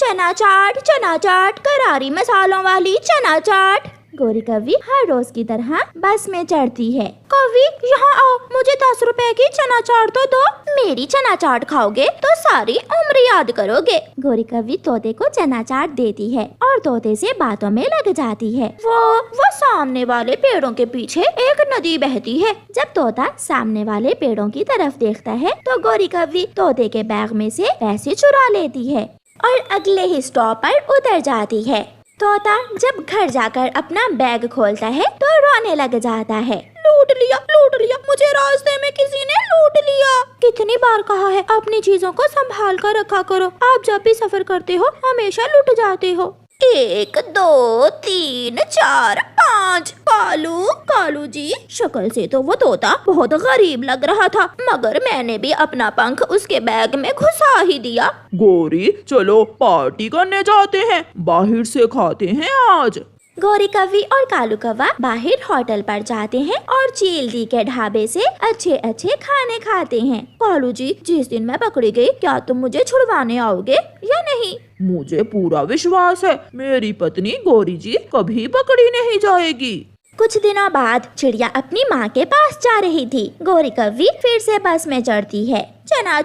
चना चाट करारी मसालों वाली चना चाट। गोरी कव्वी हर रोज की तरह बस में चढ़ती है। कव्वी यहाँ आओ, मुझे 10 रुपए की चना चाट तो दो। मेरी चना चाट खाओगे तो सारी उम्र याद करोगे। गोरी कव्वी तोते को चना चाट देती है और तोते से बातों में लग जाती है। वो सामने वाले पेड़ों के पीछे एक नदी बहती है। जब तोता सामने वाले पेड़ों की तरफ देखता है तो गोरी कव्वी तोते के बैग में से पैसे चुरा लेती है और अगले ही स्टॉप पर उतर जाती है। तोता जब घर जाकर अपना बैग खोलता है तो रोने लग जाता है। लूट लिया, मुझे रास्ते में किसी ने लूट लिया। कितनी बार कहा है अपनी चीजों को संभाल कर रखा करो, आप जब भी सफर करते हो हमेशा लूट जाते हो। 1 2 3 4 5। कालू जी, शक्ल से तो वो तोता बहुत गरीब लग रहा था, मगर मैंने भी अपना पंख उसके बैग में घुसा ही दिया। गोरी चलो पार्टी करने जाते हैं, बाहर से खाते हैं आज। गोरी कव्वी और कालू कौवा बाहर होटल पर जाते हैं और चील दी के ढाबे से अच्छे अच्छे खाने खाते हैं। कालू जी, जिस दिन मैं पकड़ी गई क्या तुम मुझे छुड़वाने आओगे या नहीं? मुझे पूरा विश्वास है मेरी पत्नी गोरी जी कभी पकड़ी नहीं जाएगी। कुछ दिनों बाद चिड़िया अपनी माँ के पास जा रही थी। गोरी कव्वी फिर से बस में चढ़ती है। चना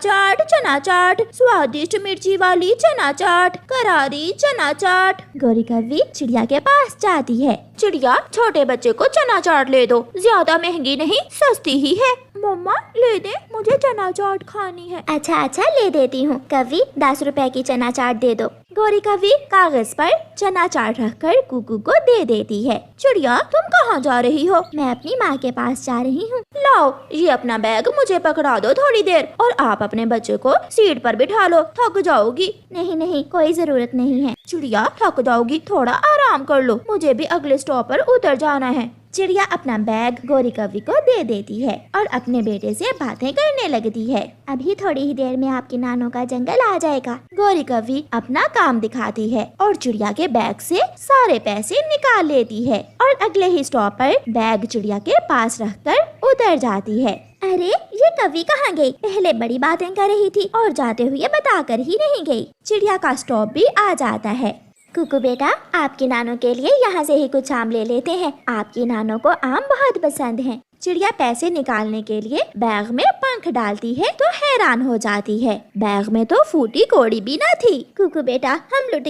चाट, स्वादिष्ट मिर्ची वाली चना चाट, करारी चना चाट। गोरी कव्वी चिड़िया के पास जाती है। चिड़िया, छोटे बच्चे को चना चाट ले दो, ज्यादा महंगी नहीं, सस्ती ही है। मम्मा ले दे, मुझे चना चाट खानी है। अच्छा ले देती हूँ। कव्वी 10 रुपए की चना चाट दे दो। गोरी कव्वी कागज पर चना चाट रखकर कुकू को दे देती है। चिड़िया, तुम कहाँ जा रही हो? मैं अपनी माँ के पास जा रही हूँ। लाओ ये अपना बैग मुझे पकड़ा दो थोड़ी देर, और आप अपने बच्चे को सीट पर बिठा लो, थक जाओगी। नहीं, कोई जरूरत नहीं है। चिड़िया, थक जाओगी, थोड़ा आराम कर लो, मुझे भी अगले स्टॉप पर उतर जाना है। चिड़िया अपना बैग गोरी कव्वी को दे देती है और अपने बेटे से बातें करने लगती है। अभी थोड़ी ही देर में आपके नानों का जंगल आ जाएगा। गोरी कव्वी अपना काम दिखाती है और चिड़िया के बैग से सारे पैसे निकाल लेती है और अगले ही स्टॉप पर बैग चिड़िया के पास रखकर उतर जाती है। अरे ये कव्वी कहाँ गई? पहले बड़ी बातें कर रही थी और जाते हुए बताकर ही नहीं गई। चिड़िया का स्टॉप भी आ जाता है। कुकू बेटा, आपके नानों के लिए यहाँ से ही कुछ आम ले लेते हैं, आपके नानों को आम बहुत पसंद हैं। चिड़िया पैसे निकालने के लिए बैग में पंख डालती है तो हैरान हो जाती है। बैग में तो फूटी कौड़ी भी न थी। कुकू बेटा, हम लुट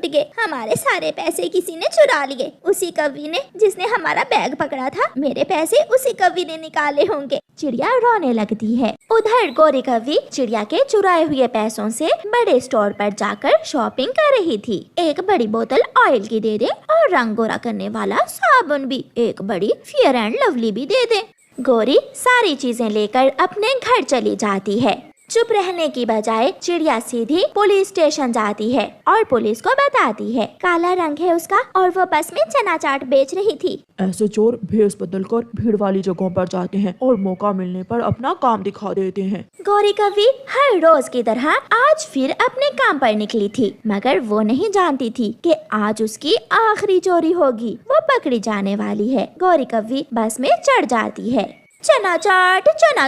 गए, हमारे सारे पैसे किसी ने चुरा लिए। उसी कव्वी ने जिसने हमारा बैग पकड़ा था, मेरे पैसे उसी कव्वी ने निकाले होंगे। चिड़िया रोने लगती है। उधर गोरी कव्वी चिड़िया के चुराए हुए पैसों से बड़े स्टोर पर जाकर शॉपिंग कर रही थी। एक बड़ी बोतल ऑयल की दे दे और रंग गोरा करने वाला साबुन भी, एक बड़ी फेयर एंड लवली भी दे दे। गोरी सारी चीजें लेकर अपने घर चली जाती है। चुप रहने की बजाय चिड़िया सीधी पुलिस स्टेशन जाती है और पुलिस को बताती है काला रंग है उसका और वो बस में चना चाट बेच रही थी। ऐसे चोर भेष बदल कर भीड़ वाली जगहों पर जाते हैं और मौका मिलने पर अपना काम दिखा देते हैं। गोरी कव्वी हर रोज की तरह आज फिर अपने काम पर निकली थी, मगर वो नहीं जानती थी कि आज उसकी आखिरी चोरी होगी, वो पकड़ी जाने वाली है। गोरी कव्वी बस में चढ़ जाती है। चना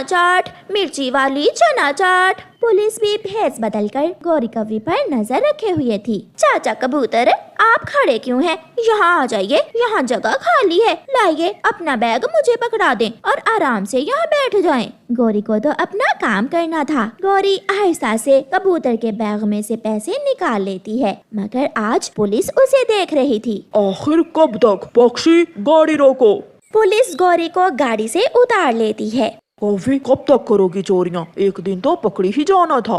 चाट, मिर्ची वाली चना चाट। पुलिस भी भेष बदलकर गोरी कव्वी पर नजर रखे हुए थी। चाचा कबूतर, आप खड़े क्यों हैं? यहाँ आ जाइए, यहाँ जगह खाली है। लाइए अपना बैग मुझे पकड़ा दें और आराम से यहाँ बैठ जाएं। गोरी को तो अपना काम करना था। गोरी आहिस्ता से कबूतर के बैग में से पैसे निकाल लेती है, मगर आज पुलिस उसे देख रही थी। आखिर कब तक? पक्षी, गाड़ी रोको। पुलिस गोरी को गाड़ी से उतार लेती है। कव्वी, कब तक करोगी चोरियाँ? एक दिन तो पकड़ी ही जाना था।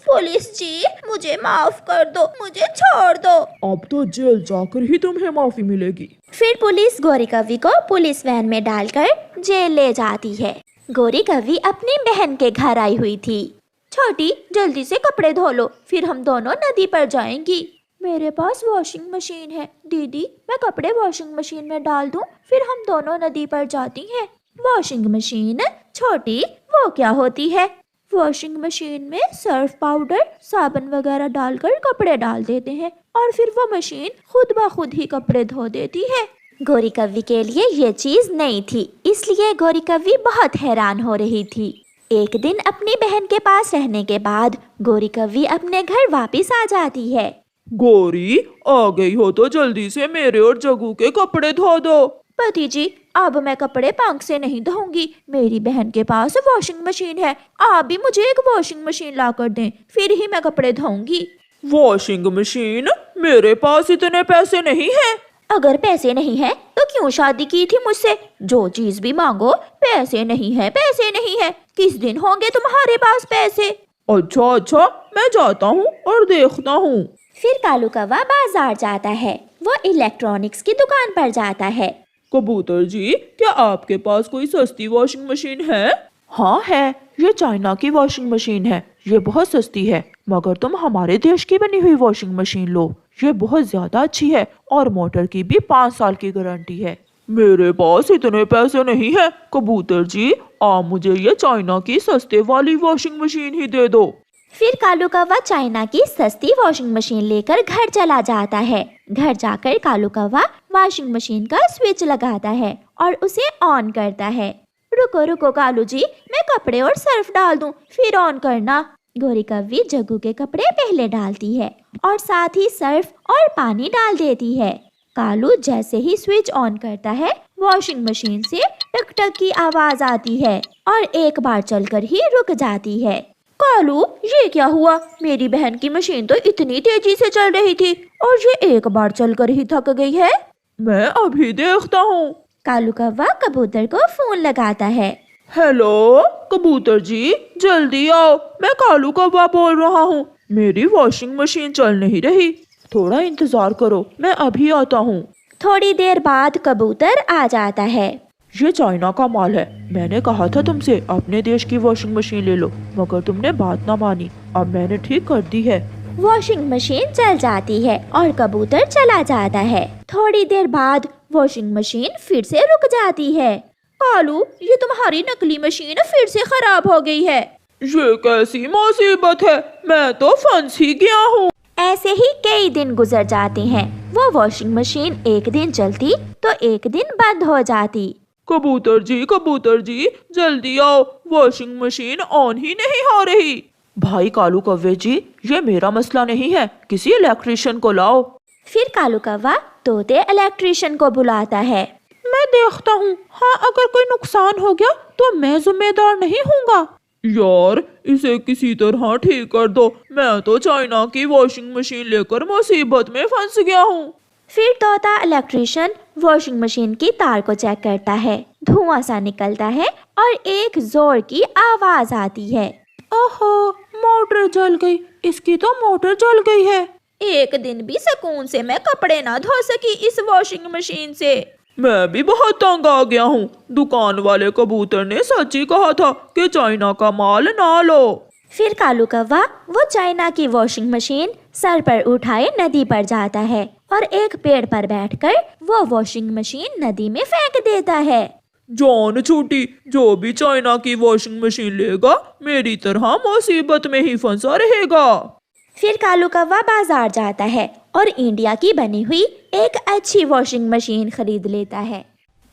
पुलिस जी, मुझे माफ कर दो, मुझे छोड़ दो। अब तो जेल जाकर ही तुम्हें माफी मिलेगी। फिर पुलिस गोरी कव्वी को पुलिस वैन में डालकर जेल ले जाती है। गोरी कव्वी अपनी बहन के घर आई हुई थी। छोटी, जल्दी से कपड़े धो लो, फिर हम दोनों नदी पर जाएंगी। मेरे पास वॉशिंग मशीन है दीदी, मैं कपड़े वॉशिंग मशीन में डाल दूं, फिर हम दोनों नदी पर जाती हैं। Washing machine? छोटी, वो क्या होती है? वॉशिंग मशीन में सर्फ पाउडर, साबुन वगैरह डालकर कपड़े डाल देते हैं और फिर वो मशीन खुद ब खुद ही कपड़े धो देती है। गोरी कव्वी के लिए ये चीज नई थी, इसलिए गोरी कव्वी बहुत हैरान हो रही थी। एक दिन अपनी बहन के पास रहने के बाद गोरी कौवी अपने घर वापस आ जाती है। गौरी, आ गई हो तो जल्दी से मेरे और जग्गू के कपड़े धो दो। पति जी, अब मैं कपड़े पंख से नहीं धोऊंगी, मेरी बहन के पास वॉशिंग मशीन है। आप भी मुझे एक वॉशिंग मशीन ला कर दें, फिर ही मैं कपड़े धोऊंगी। Washing machine? मेरे पास इतने पैसे नहीं हैं। अगर पैसे नहीं है तो क्यों शादी की थी मुझसे? जो चीज भी मांगो पैसे नहीं है, पैसे नहीं है। किस दिन होंगे तुम्हारे पास पैसे? अच्छा, मैं जाता हूँ और देखता हूँ। फिर कालू कौवा बाजार जाता है। वो इलेक्ट्रॉनिक्स की दुकान पर जाता है। कबूतर जी, क्या आपके पास कोई सस्ती वॉशिंग मशीन है? हाँ है, ये चाइना की वॉशिंग मशीन है। ये बहुत सस्ती है, मगर तुम हमारे देश की बनी हुई वॉशिंग मशीन लो। ये बहुत ज्यादा अच्छी है और मोटर की भी 5 साल की गारंटी है। मेरे पास इतने पैसे नहीं है कबूतर जी, आप मुझे ये चाइना की सस्ते वाली वॉशिंग मशीन ही दे दो। फिर कालू कौवा चाइना की सस्ती वॉशिंग मशीन लेकर घर चला जाता है। घर जाकर कालू कौवा वॉशिंग मशीन का स्विच लगाता है और उसे ऑन करता है। रुको रुको कालू जी, मैं कपड़े और सर्फ डाल दूं, फिर ऑन करना। गोरी कौवी जग्गू के कपड़े पहले डालती है और साथ ही सर्फ और पानी डाल देती है। कालू जैसे ही स्विच ऑन करता है, वॉशिंग मशीन से टक टक की आवाज आती है और एक बार चलकर ही रुक जाती है। कालू, ये क्या हुआ? मेरी बहन की मशीन तो इतनी तेजी से चल रही थी और ये एक बार चलकर ही थक गई है। मैं अभी देखता हूँ। कालू कौवा कबूतर को फोन लगाता है। हेलो कबूतर जी, जल्दी आओ, मैं कालू कौवा बोल रहा हूँ। मेरी वॉशिंग मशीन चल नहीं रही, थोड़ा इंतजार करो, मैं अभी आता हूँ। थोड़ी देर बाद कबूतर आ जाता है। ये चाइना का माल है, मैंने कहा था तुमसे अपने देश की वॉशिंग मशीन ले लो, मगर तुमने बात ना मानी। अब मैंने ठीक कर दी है। वॉशिंग मशीन चल जाती है और कबूतर चला जाता है। थोड़ी देर बाद वॉशिंग मशीन फिर से रुक जाती है। कालू, ये तुम्हारी नकली मशीन फिर से खराब हो गई है। ये कैसी मुसीबत है, मैं तो फंस ही गया हूँ। ऐसे ही कई दिन गुजर जाते हैं। वो वॉशिंग मशीन एक दिन चलती तो एक दिन बंद हो जाती। कबूतर जी, जल्दी आओ, वॉशिंग मशीन ऑन ही नहीं हो रही। भाई कालू कौवे जी, ये मेरा मसला नहीं है, किसी इलेक्ट्रिशियन को लाओ। फिर कालू कौवा तोते इलेक्ट्रिशियन को बुलाता है। मैं देखता हूँ, हाँ अगर कोई नुकसान हो गया तो मैं जिम्मेदार नहीं हूँगा। यार, इसे किसी तरह ठीक कर दो, मैं तो चाइना की वॉशिंग मशीन लेकर मुसीबत में फंस गया हूँ। फिर तोता इलेक्ट्रिशियन वॉशिंग मशीन की तार को चेक करता है। धुआं सा निकलता है और एक जोर की आवाज आती है। ओहो, मोटर जल गई, इसकी तो मोटर जल गई है। एक दिन भी सुकून से मैं कपड़े ना धो सकी इस वॉशिंग मशीन से। मैं भी बहुत तंग आ गया हूँ। दुकान वाले कबूतर ने सच ही कहा था कि चाइना का माल ना लो। फिर कालू कौवा वो चाइना की वॉशिंग मशीन सर पर उठाए नदी पर जाता है और एक पेड़ पर बैठकर वो वॉशिंग मशीन नदी में फेंक देता है। जान छूटी, जो भी चाइना की वॉशिंग मशीन लेगा मेरी तरह मुसीबत में ही फंसा रहेगा। फिर कालू कौवा बाजार जाता है और इंडिया की बनी हुई एक अच्छी वॉशिंग मशीन खरीद लेता है।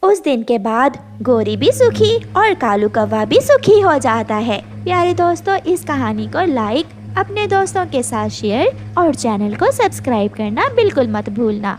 उस दिन के बाद गोरी भी सुखी और कालू कौवा भी सुखी हो जाता है। प्यारे दोस्तों, इस कहानी को लाइक, अपने दोस्तों के साथ शेयर और चैनल को सब्सक्राइब करना बिल्कुल मत भूलना।